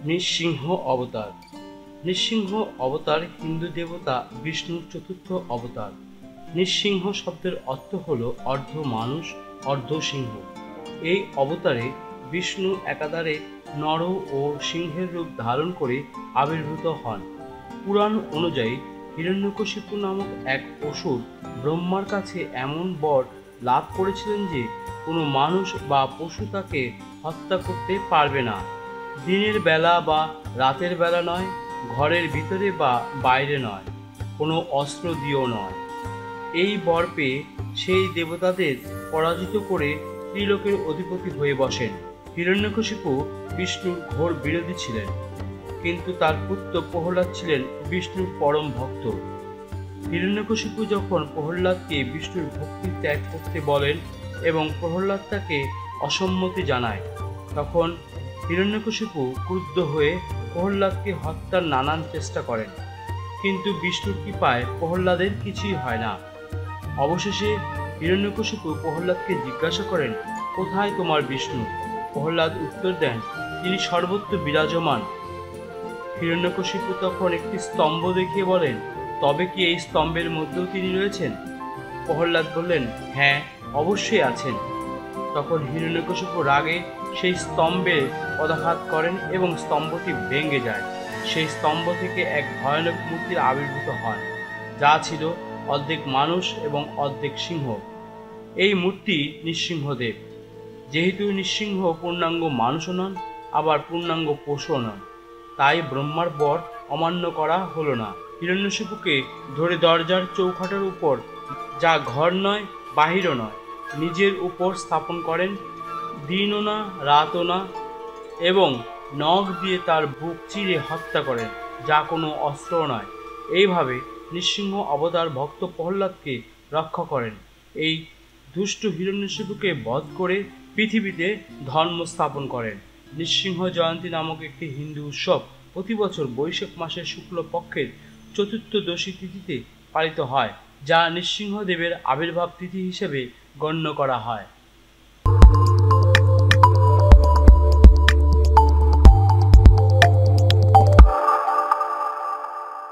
নৃসিংহ অবতার। নৃসিংহ অবতার হিন্দু দেবতা বিষ্ণুর চতুর্থ অবতার। নৃসিংহ শব্দের অর্থ হল অর্ধ মানুষ অর্ধ সিংহ। এই অবতারে বিষ্ণু একাধারে নর ও সিংহের রূপ ধারণ করে আবির্ভূত হন। পুরাণ অনুযায়ী হিরণ্যকশিপু নামক এক অসুর ব্রহ্মার কাছে এমন বর লাভ করেছিলেন যে কোনো মানুষ বা পশু তাকে হত্যা করতে পারবে না। দিনের বেলা বা রাতের বেলা নয়, ঘরের ভিতরে বা বাইরে নয়, কোনো অস্ত্র দিয়েও নয়। এই বর পেয়ে সেই দেবতাদের পরাজিত করে ত্রিলোকের অধিপতি হয়ে বসেন। হিরণ্যকশিপু বিষ্ণুর ঘোর বিরোধী ছিলেন, কিন্তু তার পুত্র প্রহ্লাদ ছিলেন বিষ্ণুর পরম ভক্ত। হিরণ্যকশিপু যখন প্রহ্লাদকে বিষ্ণুর ভক্তি ত্যাগ করতে বলেন এবং প্রহ্লাদ তাকে অসম্মতি জানায়, তখন হিরণ্যকশিপু ক্রুদ্ধ হয়ে প্রহ্লাদকে হত্যার নানান চেষ্টা করেন, কিন্তু বিষ্ণুর কৃপায় প্রহ্লাদের কিছুই হয় না। অবশেষে হিরণ্যকশিপু প্রহ্লাদকে জিজ্ঞাসা করেন, কোথায় তোমার বিষ্ণু? প্রহ্লাদ উত্তর দেন, তিনি সর্বত্র বিরাজমান। হিরণ্যকশিপু তখন একটি স্তম্ভ দেখিয়ে বলেন, তবে কি এই স্তম্ভের মধ্যেও তিনি রয়েছেন? প্রহ্লাদ বললেন, হ্যাঁ, অবশ্যই আছেন। তখন হিরণ্যকশিপু রাগে সেই স্তম্ভে পদাঘাত করেন এবং স্তম্ভটি ভেঙে যায়। সেই স্তম্ভ থেকে এক ভয়ানক মূর্তির আবির্ভূত হয়, যা ছিল অর্ধেক মানুষ এবং অর্ধেক সিংহ। এই মূর্তি নৃসিংহদেব। যেহেতু নৃসিংহ পূর্ণাঙ্গ মানুষও নন, আবার পূর্ণাঙ্গ পশুও নন, তাই ব্রহ্মার বর অমান্য করা হলো না। হিরণ্যকশিপুকে ধরে দরজার চৌখাটের উপর, যা ঘর নয় বাহিরও নয়, নিজের উপর স্থাপন করেন। দিনও না রাতও না, এবং নখ দিয়ে তার বুক চিরে হত্যা করেন, যা কোনো অস্ত্রও নয়। এইভাবে নৃসিংহ অবতার ভক্ত প্রহ্লাদকে রক্ষা করেন। এই দুষ্ট হিরণ্যকশিপুকে বধ করে পৃথিবীতে ধর্ম স্থাপন করেন। নৃসিংহ জয়ন্তী নামক একটি হিন্দু উৎসব প্রতি বছর বৈশাখ মাসের শুক্লপক্ষের চতুর্দশী তিথিতে পালিত হয়, যা নৃসিংহদেবের আবির্ভাব তিথি হিসেবে গণ্য করা হয়।